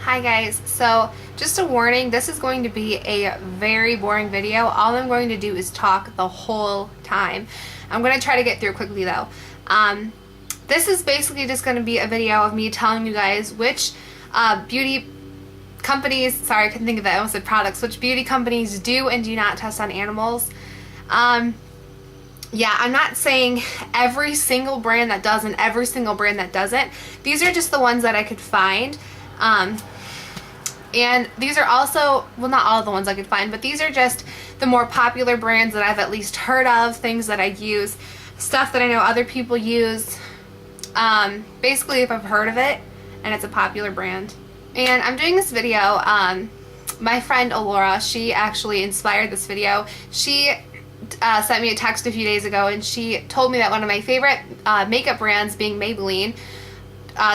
Hi guys, so just a warning, this is going to be a very boring video. All I'm going to do is talk the whole time. I'm going to try to get through quickly though. This is basically just going to be a video of me telling you guys which beauty companies, sorry I couldn't think of that, I almost said products, which beauty companies do and do not test on animals. Yeah, I'm not saying every single brand that does and every single brand that doesn't. These are just the ones that I could find. And these are also, well, not all of the ones I could find, but these are just the more popular brands that I've at least heard of, things that I use, stuff that I know other people use. Basically, if I've heard of it and it's a popular brand. And I'm doing this video, my friend Alora, she actually inspired this video. She sent me a text a few days ago and she told me that one of my favorite makeup brands, being Maybelline,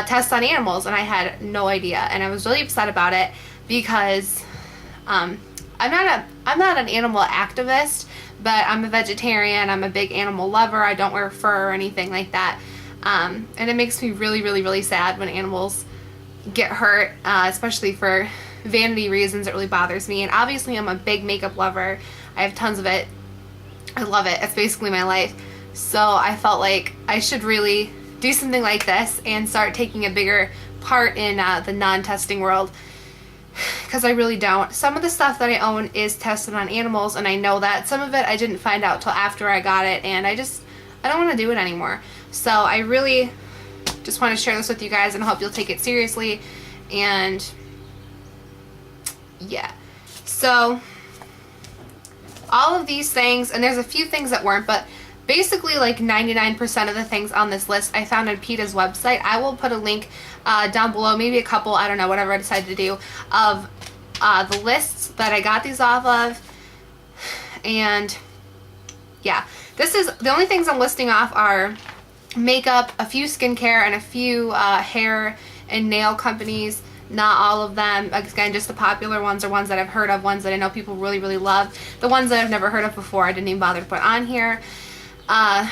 tests on animals, and I had no idea, and I was really upset about it because I'm not an animal activist, but I'm a vegetarian. I'm a big animal lover. I don't wear fur or anything like that, and it makes me really sad when animals get hurt, especially for vanity reasons. It really bothers me. And obviously I'm a big makeup lover. I have tons of it. I love it. It's basically my life. So I felt like I should really do something like this and start taking a bigger part in the non-testing world, because I really don't. Some of the stuff that I own is tested on animals, and I know that. Some of it I didn't find out till after I got it, and I don't want to do it anymore. So I really just want to share this with you guys, and I hope you'll take it seriously. And yeah, so all of these things, and there's a few things that weren't, but basically like 99% of the things on this list I found on PETA'S website. I will put a link down below, maybe a couple, I don't know, whatever I decide to do, of the lists that I got these off of. And yeah, this is the only things I'm listing off are makeup, a few skincare, and a few hair and nail companies. Not all of them. Again, just the popular ones are ones that I've heard of, ones that I know people really love. The ones that I've never heard of before I didn't even bother to put on here. Yeah,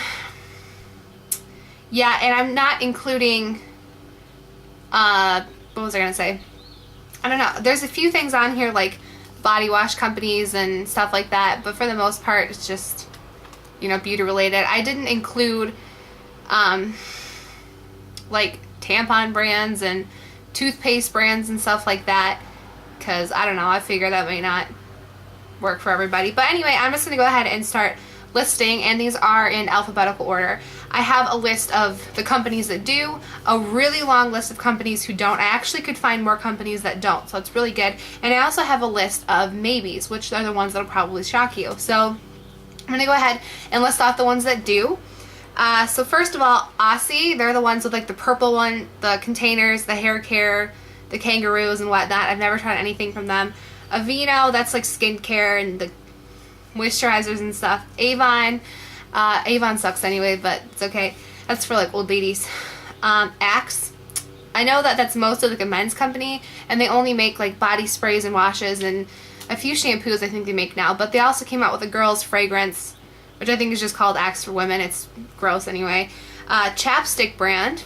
and I'm not including, what was I gonna say? I don't know. There's a few things on here like body wash companies and stuff like that, but for the most part, it's just, you know, beauty related. I didn't include, like tampon brands and toothpaste brands and stuff like that, because I don't know, I figure that might not work for everybody. But anyway, I'm just gonna go ahead and start listing, and these are in alphabetical order. I have a list of the companies that do, a really long list of companies who don't. I actually could find more companies that don't, so it's really good. And I also have a list of maybes, which are the ones that'll probably shock you. So I'm gonna go ahead and list off the ones that do. So first of all, Aussie, they're the ones with like the purple one, the containers, the hair care, the kangaroos and whatnot. I've never tried anything from them. Aveeno, that's like skincare and the moisturizers and stuff. Avon, Avon sucks anyway, but it's okay. That's for like old ladies. Axe, I know that that's most of like a men's company, and they only make like body sprays and washes and a few shampoos I think they make now, but they also came out with a girl's fragrance, which I think is just called Axe for Women. It's gross anyway. Chapstick brand,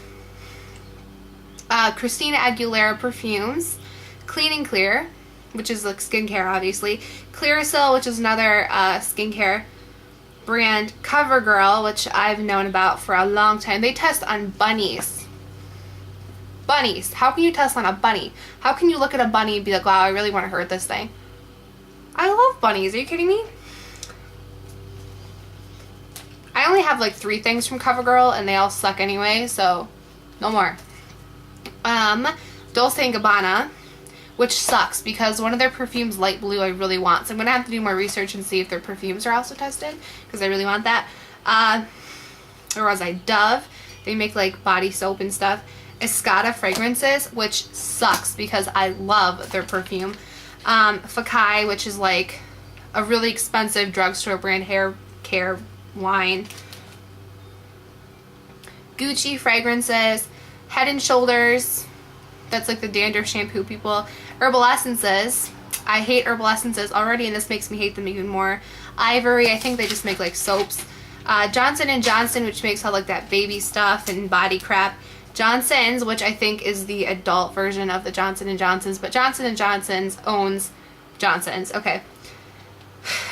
Christina Aguilera perfumes, Clean and Clear, which is like skincare obviously, Clearasil, which is another skincare brand, CoverGirl, which I've known about for a long time. They test on bunnies. Bunnies. How can you test on a bunny? How can you look at a bunny and be like, wow, I really want to hurt this thing? I love bunnies. Are you kidding me? I only have like 3 things from CoverGirl, and they all suck anyway, so no more. Dolce & Gabbana, which sucks because one of their perfumes, light blue, I really want. So I'm going to have to do more research and see if their perfumes are also tested, because I really want that. Or was I Dove? They make like body soap and stuff. Escada fragrances, which sucks because I love their perfume. Fakai, which is like a really expensive drugstore brand hair care line. Gucci fragrances. Head and Shoulders, that's like the dandruff shampoo people. Herbal Essences, I hate Herbal Essences already, and this makes me hate them even more. Ivory, I think they just make like soaps. Johnson & Johnson, which makes all like that baby stuff and body crap. Johnson's, which I think is the adult version of the Johnson & Johnson's, but Johnson & Johnson's owns Johnson's. Okay.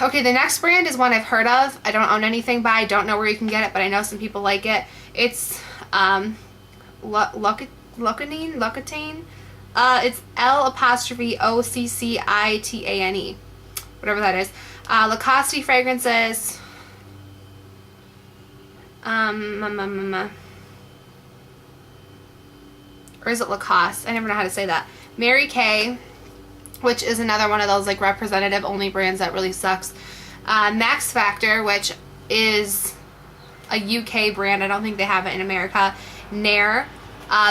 Okay, the next brand is one I've heard of. I don't own anything by. Don't know where you can get it, but I know some people like it. It's L'Occitane. It's L'Occitane. Whatever that is. Lacoste fragrances. Or is it Lacoste? I never know how to say that. Mary Kay, which is another one of those like representative only brands that really sucks. Max Factor, which is a UK brand. I don't think they have it in America. Nair.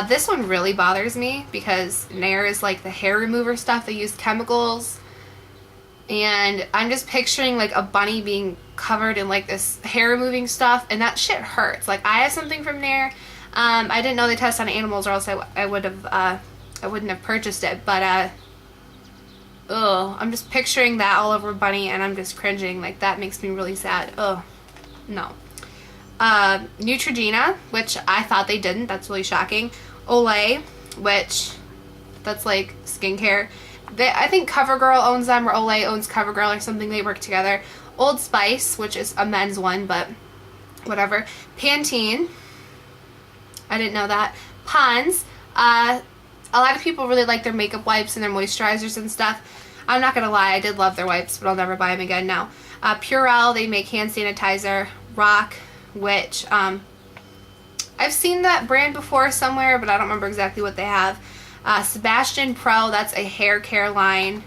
This one really bothers me because Nair is like the hair remover stuff. They use chemicals. And I'm just picturing like a bunny being covered in like this hair removing stuff. And that shit hurts. Like I have something from Nair. I didn't know they test on animals or else I wouldn't have purchased it. But ugh, I'm just picturing that all over a bunny and I'm just cringing. Like that makes me really sad. Ugh, no. Neutrogena, which I thought they didn't. That's really shocking. Olay, which that's like skincare. I think CoverGirl owns them, or Olay owns CoverGirl or something. They work together. Old Spice, which is a men's one, but whatever. Pantene. I didn't know that. Pond's. A lot of people really like their makeup wipes and their moisturizers and stuff. I'm not going to lie, I did love their wipes, but I'll never buy them again now. Purell, they make hand sanitizer. Rock, which I've seen that brand before somewhere, but I don't remember exactly what they have. Sebastian Pro, that's a hair care line.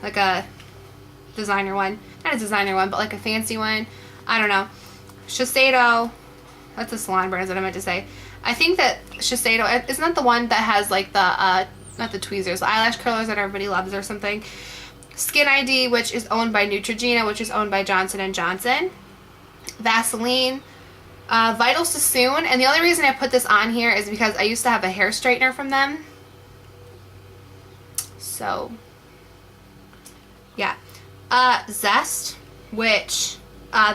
Like a designer one. Not a designer one, but like a fancy one. I don't know. Shiseido, that's a salon brand is what I meant to say. I think that Shiseido, isn't that the one that has like the, not the tweezers, the eyelash curlers that everybody loves or something. Skin ID, which is owned by Neutrogena, which is owned by Johnson & Johnson. Vaseline. Vital Sassoon, and the only reason I put this on here is because I used to have a hair straightener from them. So, yeah. Zest, which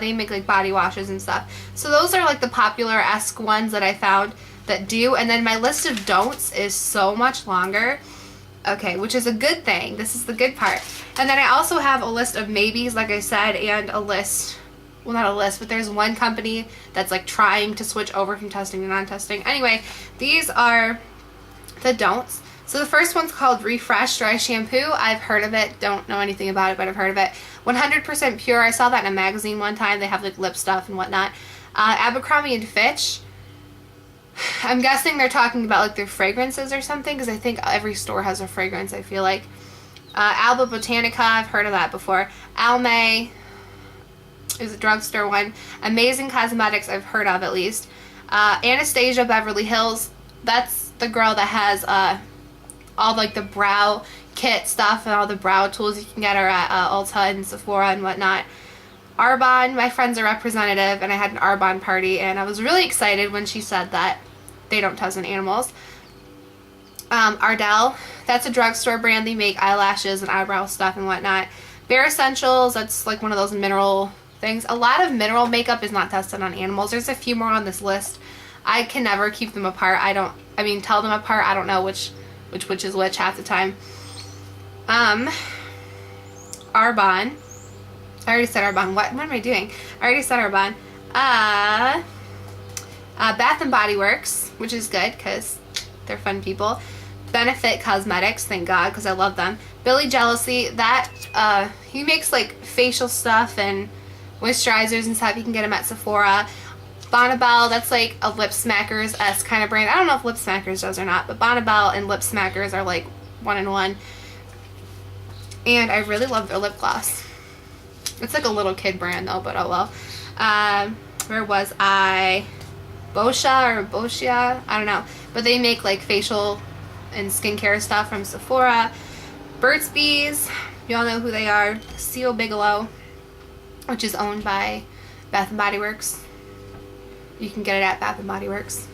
they make like body washes and stuff. So those are like the popular-esque ones that I found that do, and then my list of don'ts is so much longer. Okay, which is a good thing. This is the good part. And then I also have a list of maybes, like I said, and a list, well, not a list, but there's one company that's like trying to switch over from testing to non-testing. Anyway, these are the don'ts. So the first one's called Refresh Dry Shampoo. I've heard of it. Don't know anything about it, but I've heard of it. 100% pure. I saw that in a magazine one time. They have like lip stuff and whatnot. Abercrombie and Fitch. I'm guessing they're talking about like their fragrances or something, because I think every store has a fragrance, I feel like. Alba Botanica. I've heard of that before. Almay is a drugstore one. Amazing Cosmetics, I've heard of at least. Anastasia Beverly Hills, that's the girl that has all like the brow kit stuff and all the brow tools you can get her at Ulta and Sephora and whatnot. Arbonne, my friend's a representative, and I had an Arbonne party, and I was really excited when she said that they don't test on animals. Ardell, that's a drugstore brand. They make eyelashes and eyebrow stuff and whatnot. Bare Essentials, that's like one of those mineral things. A lot of mineral makeup is not tested on animals. There's a few more on this list. I can never keep them apart. Tell them apart. I don't know which is which half the time. Arbonne. I already said Arbonne. What am I doing? I already said Arbonne. Bath and Body Works, which is good because they're fun people. Benefit Cosmetics, thank God, because I love them. Billy Jealousy, that he makes like facial stuff and moisturizers and stuff. You can get them at Sephora. Bonnabelle, that's like a Lip Smackers-esque kind of brand. I don't know if Lip Smackers does or not, but Bonnabelle and Lip Smackers are like one in one. And I really love their lip gloss. It's like a little kid brand though, but oh well. Where was I? Boschia? I don't know. But they make like facial and skincare stuff from Sephora. Burt's Bees, y'all know who they are. Seal Bigelow, which is owned by Bath & Body Works. You can get it at Bath & Body Works.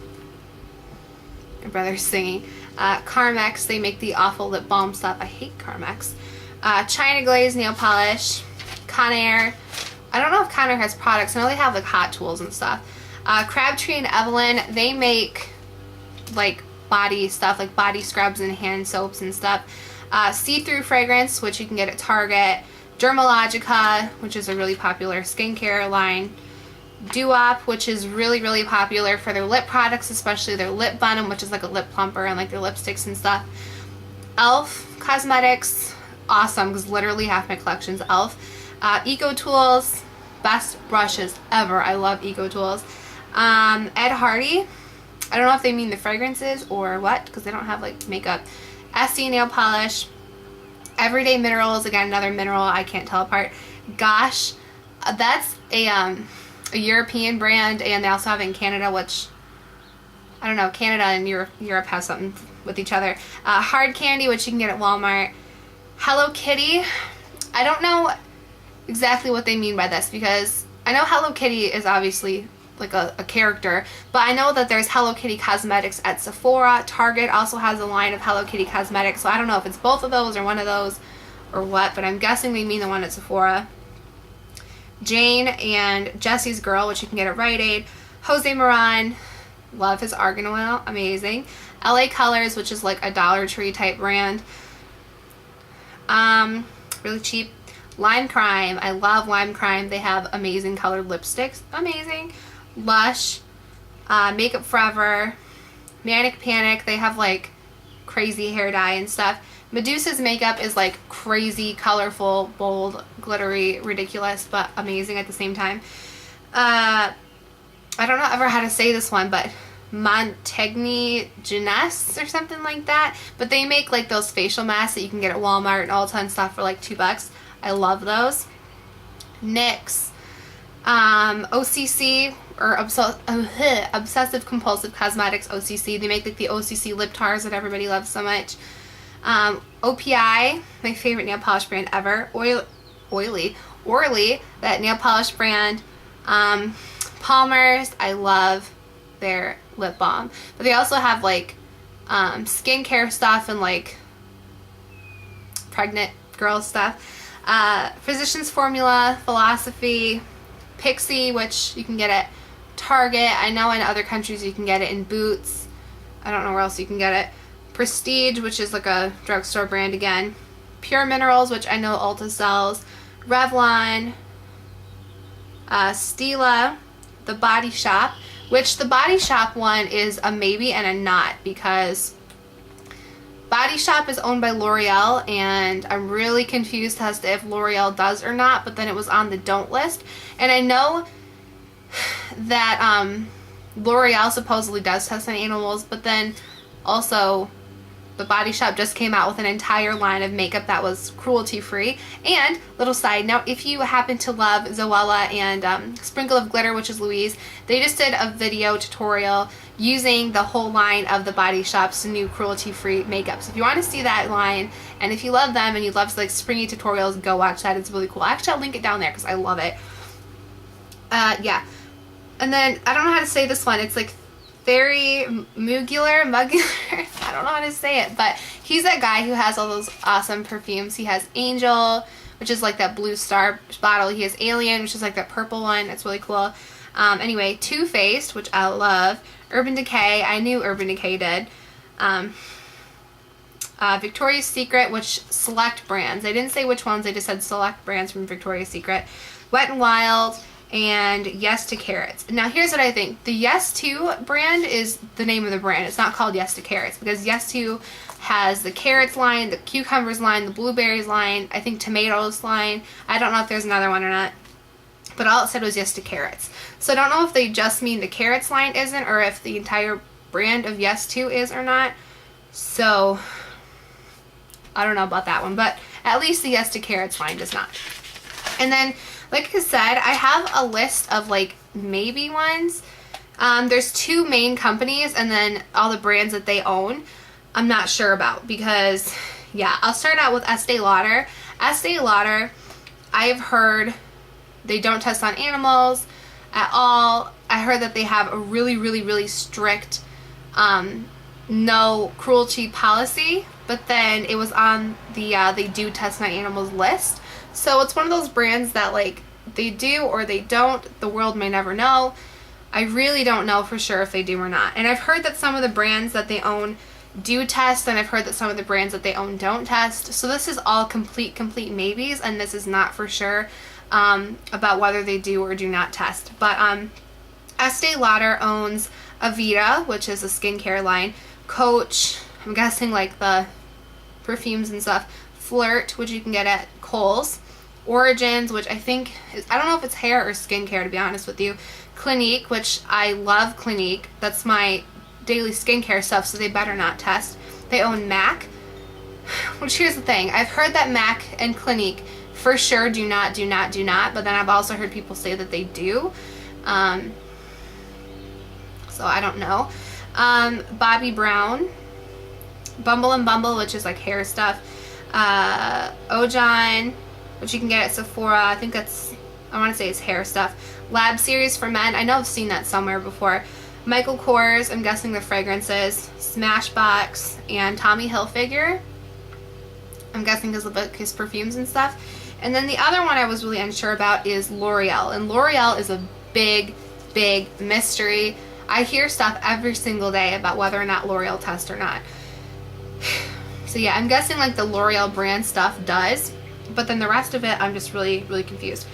My brother's singing. Carmex, they make the awful lip balm stuff. I hate Carmex. China Glaze nail polish. Conair. I don't know if Conair has products. I know they have like hot tools and stuff. Crabtree and Evelyn, they make like body stuff, like body scrubs and hand soaps and stuff. See-through fragrance, which you can get at Target. Dermalogica, which is a really popular skincare line. Doo-Wop, which is really, really popular for their lip products, especially their lip balm, which is like a lip plumper, and like their lipsticks and stuff. Elf Cosmetics, awesome, because literally half my collection's Elf. Eco Tools, best brushes ever. I love Eco Tools. Ed Hardy, I don't know if they mean the fragrances or what, because they don't have like makeup. Essie nail polish. Everyday Minerals, again another mineral I can't tell apart. Gosh, that's a European brand, and they also have it in Canada, which I don't know, Canada and Europe has something with each other. Hard Candy, which you can get at Walmart. Hello Kitty, I don't know exactly what they mean by this, because I know Hello Kitty is obviously like a character, but I know that there's Hello Kitty cosmetics at Sephora. Target also has a line of Hello Kitty cosmetics, so I don't know if it's both of those or one of those or what, but I'm guessing they mean the one at Sephora. Jane and Jesse's Girl, which you can get at Rite Aid. Jose Moran, love his argan oil, amazing. LA Colors, which is like a Dollar Tree type brand, really cheap. Lime Crime, I love Lime Crime. They have amazing colored lipsticks, amazing. Lush, Makeup Forever, Manic Panic, they have like crazy hair dye and stuff. Medusa's makeup is like crazy, colorful, bold, glittery, ridiculous, but amazing at the same time. I don't know ever how to say this one, but Montagne Jeunesse or something like that. But they make like those facial masks that you can get at Walmart and Ulta and stuff for like $2. I love those. NYX, OCC, or Obsessive Compulsive Cosmetics, OCC. They make like the OCC lip tars that everybody loves so much. OPI, my favorite nail polish brand ever. Orly, that nail polish brand. Palmer's, I love their lip balm. But they also have like skincare stuff and like pregnant girl stuff. Physicians Formula, Philosophy, Pixie, which you can get at Target. I know in other countries you can get it in Boots. I don't know where else you can get it. Prestige, which is like a drugstore brand again. Pure Minerals, which I know Ulta sells. Revlon, Stila, The Body Shop, which the Body Shop one is a maybe and a not, because Body Shop is owned by L'Oreal, and I'm really confused as to if L'Oreal does or not, but then it was on the don't list. And I know that L'Oreal supposedly does test on animals, but then also the Body Shop just came out with an entire line of makeup that was cruelty-free. And, little side note, if you happen to love Zoella and Sprinkle of Glitter, which is Louise, they just did a video tutorial using the whole line of the Body Shop's new cruelty-free makeup. So if you want to see that line, and if you love them and you love like springy tutorials, go watch that. It's really cool. Actually, I'll link it down there because I love it. Yeah. And then, I don't know how to say this one. It's like very mugular, I don't know how to say it, but he's that guy who has all those awesome perfumes. He has Angel, which is like that blue star bottle. He has Alien, which is like that purple one. It's really cool. Anyway, Too Faced, which I love. Urban Decay, I knew Urban Decay did. Victoria's Secret, which select brands. I didn't say which ones, I just said select brands from Victoria's Secret. Wet n Wild, and Yes to Carrots. Now here's what I think. The Yes To brand is the name of the brand. It's not called Yes to Carrots, because Yes To has the carrots line, the cucumbers line, the blueberries line, I think tomatoes line. I don't know if there's another one or not, but all it said was Yes to Carrots. So I don't know if they just mean the carrots line isn't, or if the entire brand of Yes To is or not. So I don't know about that one, but at least the Yes to Carrots line does not. And then, like I said, I have a list of like maybe ones. There's two main companies and then all the brands that they own I'm not sure about, because yeah, I'll start out with Estee Lauder. Estee Lauder, I have heard they don't test on animals at all. I heard that they have a really strict no cruelty policy, but then it was on the they do test on animals list. So it's one of those brands that like they do or they don't. The world may never know. I really don't know for sure if they do or not. And I've heard that some of the brands that they own do test, and I've heard that some of the brands that they own don't test. So this is all complete maybes, and this is not for sure about whether they do or do not test. But Estee Lauder owns Aveda, which is a skincare line, Coach, I'm guessing like the perfumes and stuff, Flirt, which you can get at Kohl's, Origins, which I think is, I don't know if it's hair or skincare to be honest with you, Clinique, which I love Clinique, that's my daily skincare stuff, so they better not test. They own MAC, which here's the thing, I've heard that MAC and Clinique for sure do not, but then I've also heard people say that they do, so I don't know. Bobbi Brown, Bumble and Bumble, which is like hair stuff, Ojon, which you can get at Sephora, I think that's, I want to say it's hair stuff, Lab Series for men, I know I've seen that somewhere before, Michael Kors, I'm guessing the fragrances, Smashbox, and Tommy Hilfiger, I'm guessing because of his perfumes and stuff. And then the other one I was really unsure about is L'Oreal, and L'Oreal is a big mystery. I hear stuff every single day about whether or not L'Oreal tests or not. So yeah, I'm guessing like the L'Oreal brand stuff does, but then the rest of it I'm just really confused.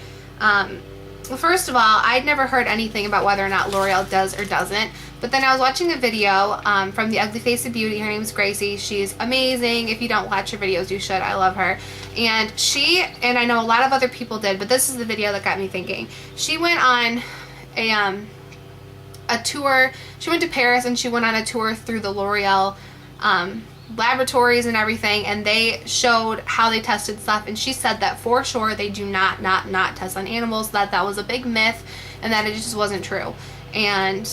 Well, first of all, I'd never heard anything about whether or not L'Oreal does or doesn't, but then I was watching a video from the Ugly Face of Beauty. Her name's Gracie. She's amazing. If you don't watch her videos, you should. I love her. And she, and I know a lot of other people did, but this is the video that got me thinking. She went on a tour. She went to Paris and she went on a tour through the L'Oreal laboratories and everything, and they showed how they tested stuff, and she said that for sure they do not test on animals, that was a big myth and that it just wasn't true. And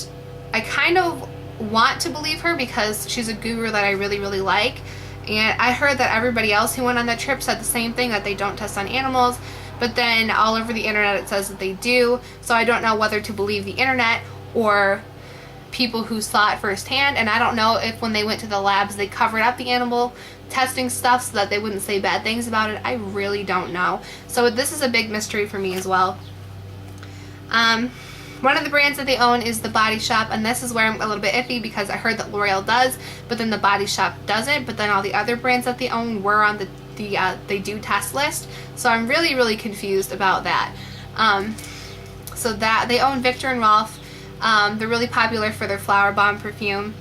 I kind of want to believe her because she's a guru that I really like, and I heard that everybody else who went on that trip said the same thing, that they don't test on animals, but then all over the internet it says that they do, so I don't know whether to believe the internet or people who saw it firsthand. And I don't know if when they went to the labs they covered up the animal testing stuff so that they wouldn't say bad things about it. I really don't know. So this is a big mystery for me as well. One of the brands that they own is The Body Shop, and this is where I'm a little bit iffy because I heard that L'Oreal does, but then The Body Shop doesn't, but then all the other brands that they own were on the they do test list. So I'm really confused about that. So that they own Viktor and Rolf. They're really popular for their Flower Bomb perfume.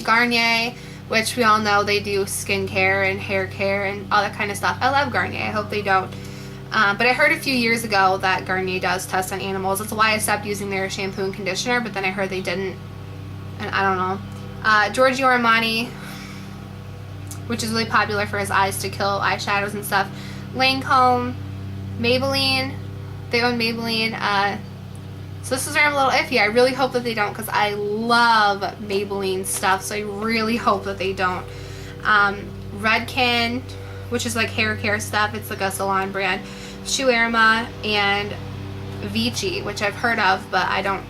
Garnier, which we all know they do skincare and hair care and all that kind of stuff. I love Garnier. I hope they don't. But I heard a few years ago that Garnier does test on animals. That's why I stopped using their shampoo and conditioner, but then I heard they didn't. And I don't know. Giorgio Armani, which is really popular for his eyes to kill eyeshadows and stuff. Lancome, Maybelline. They own Maybelline. So this is where I'm a little iffy. I really hope that they don't because I love Maybelline stuff, so I really hope that they don't. Redken, which is like hair care stuff. It's like a salon brand. Shuerma and Vichy, which I've heard of, but I don't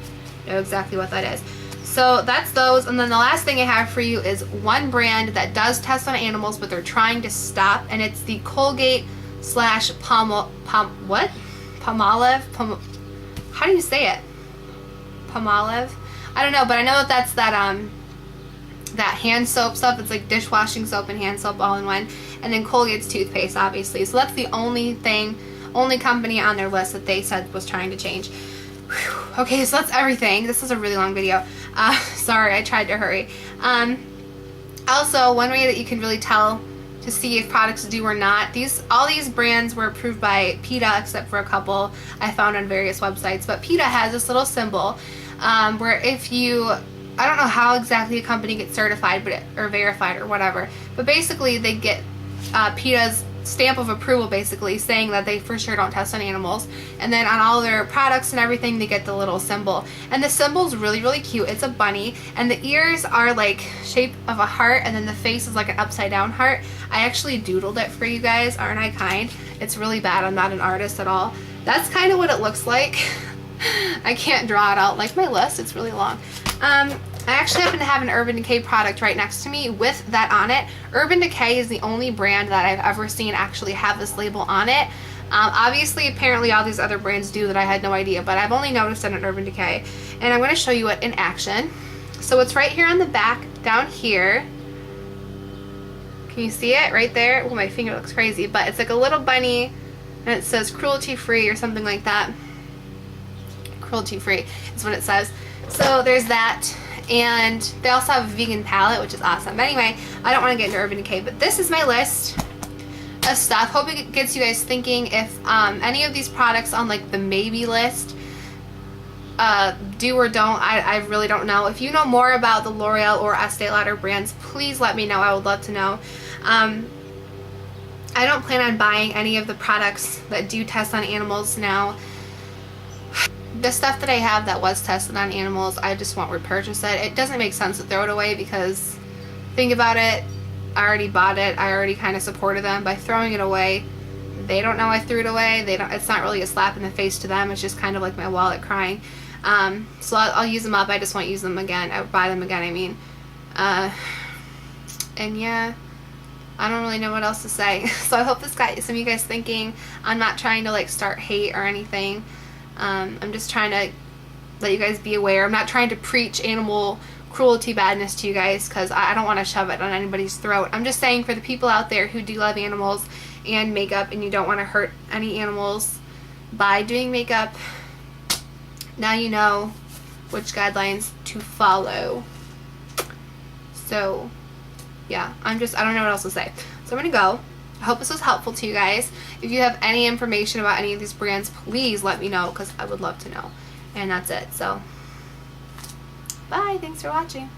know exactly what that is. So that's those. And then the last thing I have for you is one brand that does test on animals, but they're trying to stop, and it's the Colgate / Palmolive. How do you say it? Palmolive? I don't know, but I know that that's that hand soap stuff. It's like dishwashing soap and hand soap all in one. And then Colgate's toothpaste, obviously. So that's the only company on their list that they said was trying to change. Whew. Okay, so that's everything. This is a really long video. Sorry, I tried to hurry. Also, one way that you can really tell to see if products do or not, all these brands were approved by PETA except for a couple I found on various websites, but PETA has this little symbol where if you, I don't know how exactly a company gets certified or verified or whatever, but basically they get PETA's stamp of approval, basically saying that they for sure don't test on animals, and then on all their products and everything they get the little symbol, and the symbol's really cute. It's a bunny, and the ears are like shape of a heart, and then the face is like an upside down heart. I actually doodled it for you guys. Aren't I kind? It's really bad. I'm not an artist at all. That's kind of what it looks like. I can't draw it out like my list. It's really long. I actually happen to have an Urban Decay product right next to me with that on it. Urban Decay is the only brand that I've ever seen actually have this label on it. Obviously, apparently all these other brands do that I had no idea, but I've only noticed it at Urban Decay. and I'm going to show you it in action. So it's right here on the back down here. Can you see it right there? Well, my finger looks crazy, but it's like a little bunny and it says cruelty free or something like that. Cruelty free is what it says. So there's that, and they also have a vegan palette, which is awesome. But anyway, I don't want to get into Urban Decay, but this is my list of stuff. Hope it gets you guys thinking if any of these products on like the maybe list do or don't. I really don't know. If you know more about the L'Oreal or Estee Lauder brands, please let me know. I would love to know. I don't plan on buying any of the products that do test on animals now. The stuff that I have that was tested on animals, I just won't repurchase it. It doesn't make sense to throw it away because, think about it, I already bought it. I already kind of supported them by throwing it away. They don't know I threw it away. It's not really a slap in the face to them. It's just kind of like my wallet crying. So I'll use them up. I just won't use them again. I buy them again, I mean. And yeah, I don't really know what else to say. So I hope this got some of you guys thinking. I'm not trying to like start hate or anything. I'm just trying to let you guys be aware. I'm not trying to preach animal cruelty badness to you guys because I don't want to shove it on anybody's throat. I'm just saying for the people out there who do love animals and makeup and you don't want to hurt any animals by doing makeup, now you know which guidelines to follow. So yeah, I don't know what else to say. So I'm gonna go. I hope this was helpful to you guys. If you have any information about any of these brands, please let me know because I would love to know. And that's it. So bye. Thanks for watching.